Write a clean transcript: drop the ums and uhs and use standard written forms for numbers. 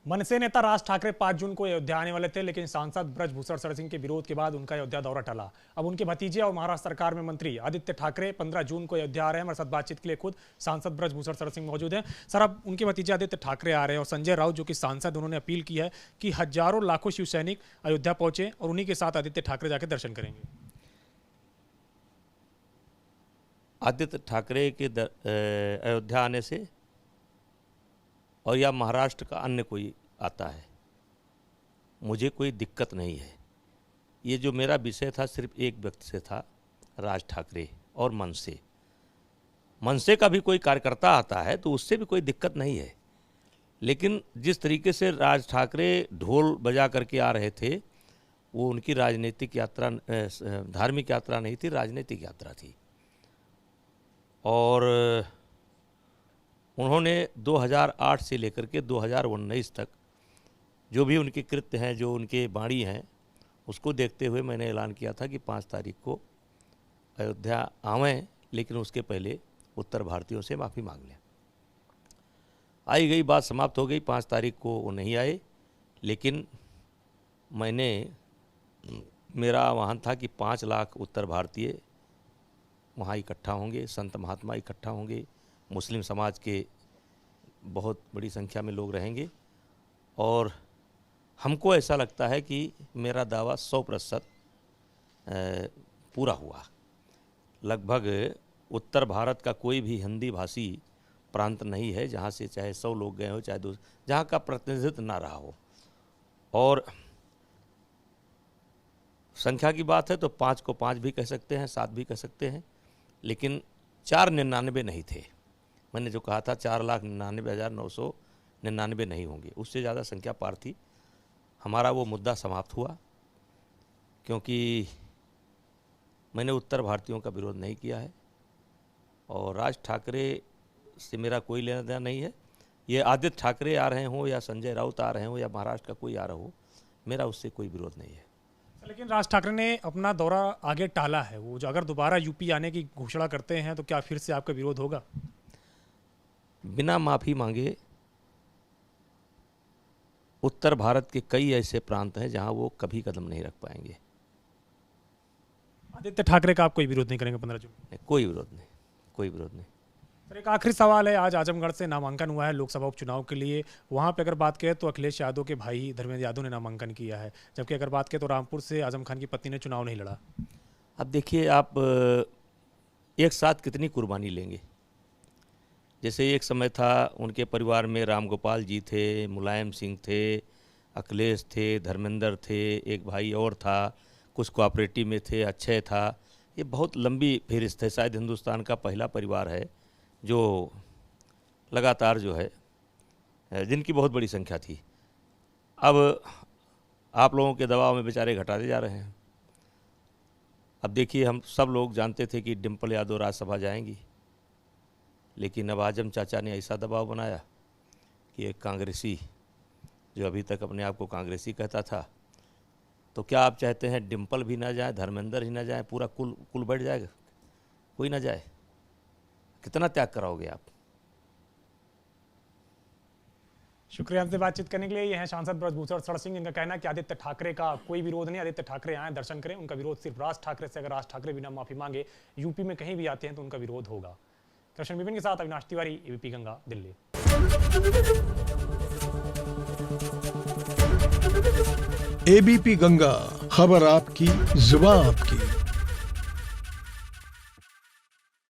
मनसे नेता राज ठाकरे 5 जून को अयोध्या आने वाले थे, लेकिन सांसद ब्रजभूषण शरण सिंह के विरोध के बाद उनका अयोध्या दौरा टला। अब उनके भतीजे और महाराष्ट्र सरकार में मंत्री आदित्य ठाकरे 15 जून को अयोध्या आ रहे हैं। हमारे साथ बातचीत के लिए खुद सांसद ब्रजभूषण शरण सिंह मौजूद हैं। सर, अब उनके भतीजे आदित्य ठाकरे आ रहे हैं और संजय राउत जो कि सांसद, उन्होंने अपील की है कि हजारों लाखों शिव सैनिक अयोध्या पहुंचे और उन्हीं के साथ आदित्य ठाकरे जाकर दर्शन करेंगे। आदित्य ठाकरे के अयोध्या आने से और या महाराष्ट्र का अन्य कोई आता है, मुझे कोई दिक्कत नहीं है। ये जो मेरा विषय था सिर्फ एक व्यक्ति से था, राज ठाकरे और मनसे का भी कोई कार्यकर्ता आता है तो उससे भी कोई दिक्कत नहीं है। लेकिन जिस तरीके से राज ठाकरे ढोल बजा करके आ रहे थे, वो उनकी राजनीतिक यात्रा, धार्मिक यात्रा नहीं थी, राजनीतिक यात्रा थी। और उन्होंने 2008 से लेकर के 2019 तक जो भी उनके कृत्य हैं, जो उनके वाणी हैं, उसको देखते हुए मैंने ऐलान किया था कि 5 तारीख को अयोध्या आवें, लेकिन उसके पहले उत्तर भारतीयों से माफ़ी मांग लें। आई गई बात समाप्त हो गई। 5 तारीख को वो नहीं आए, लेकिन मेरा वहाँ था कि 5 लाख उत्तर भारतीय वहाँ इकट्ठा होंगे, संत महात्मा इकट्ठा होंगे, मुस्लिम समाज के बहुत बड़ी संख्या में लोग रहेंगे। और हमको ऐसा लगता है कि मेरा दावा 100% पूरा हुआ। लगभग उत्तर भारत का कोई भी हिंदी भाषी प्रांत नहीं है जहाँ से चाहे 100 लोग गए हो, चाहे 200, जहाँ का प्रतिनिधित्व ना रहा हो। और संख्या की बात है तो 5 को 5 भी कह सकते हैं, 7 भी कह सकते हैं, लेकिन 499 नहीं थे। मैंने जो कहा था 4,99,999 नहीं होंगे, उससे ज़्यादा संख्या पार थी। हमारा वो मुद्दा समाप्त हुआ, क्योंकि मैंने उत्तर भारतीयों का विरोध नहीं किया है और राज ठाकरे से मेरा कोई लेना देना नहीं है। ये आदित्य ठाकरे आ रहे हों या संजय राउत आ रहे हों या महाराष्ट्र का कोई आ रहा हो, मेरा उससे कोई विरोध नहीं है। लेकिन राज ठाकरे ने अपना दौरा आगे टाला है। वो जो अगर दोबारा यूपी आने की घोषणा करते हैं तो क्या फिर से आपका विरोध होगा? बिना माफ़ी मांगे उत्तर भारत के कई ऐसे प्रांत हैं जहां वो कभी कदम नहीं रख पाएंगे। आदित्य ठाकरे का आप कोई विरोध नहीं करेंगे 15 जून? कोई विरोध नहीं, कोई विरोध नहीं। सर, एक आखिरी सवाल है। आज आजमगढ़ से नामांकन हुआ है लोकसभा उपचुनाव के लिए। वहाँ पे अगर बात करें तो अखिलेश यादव के भाई धर्मेंद्र यादव ने नामांकन किया है, जबकि अगर बात करें तो रामपुर से आजम खान की पत्नी ने चुनाव नहीं लड़ा। अब देखिए, आप एक साथ कितनी कुर्बानी लेंगे। जैसे एक समय था, उनके परिवार में राम गोपाल जी थे, मुलायम सिंह थे, अखिलेश थे, धर्मेंद्र थे, एक भाई और था, कुछ कोऑपरेटिव में थे, अक्षय था। ये बहुत लंबी फहरिस्त है। शायद हिंदुस्तान का पहला परिवार है जो लगातार जो है, जिनकी बहुत बड़ी संख्या थी। अब आप लोगों के दबाव में बेचारे घटाते जा रहे हैं। अब देखिए, हम सब लोग जानते थे कि डिम्पल यादव राज्यसभा जाएंगी, लेकिन अब आजम चाचा ने ऐसा दबाव बनाया कि एक कांग्रेसी, जो अभी तक अपने आप को कांग्रेसी कहता था, तो क्या आप चाहते हैं डिम्पल भी ना जाए, धर्मेंद्र ही ना जाए, पूरा कुल बैठ जाएगा, कोई ना जाए? कितना त्याग कराओगे आप? शुक्रिया हमसे बातचीत करने के लिए। ये हैं सांसद ब्रजभूषण शरण सिंह, जिनका कहना है कि आदित्य ठाकरे का कोई विरोध नहीं, आदित्य ठाकरे आए दर्शन करें। उनका विरोध सिर्फ राज ठाकरे से। अगर राज ठाकरे बिना माफी मांगे यूपी में कहीं भी आते हैं तो उनका विरोध होगा। कृष्ण विपिन के साथ अविनाश तिवारी, एबीपी गंगा, दिल्ली। एबीपी गंगा, खबर आपकी, जुबान आपकी।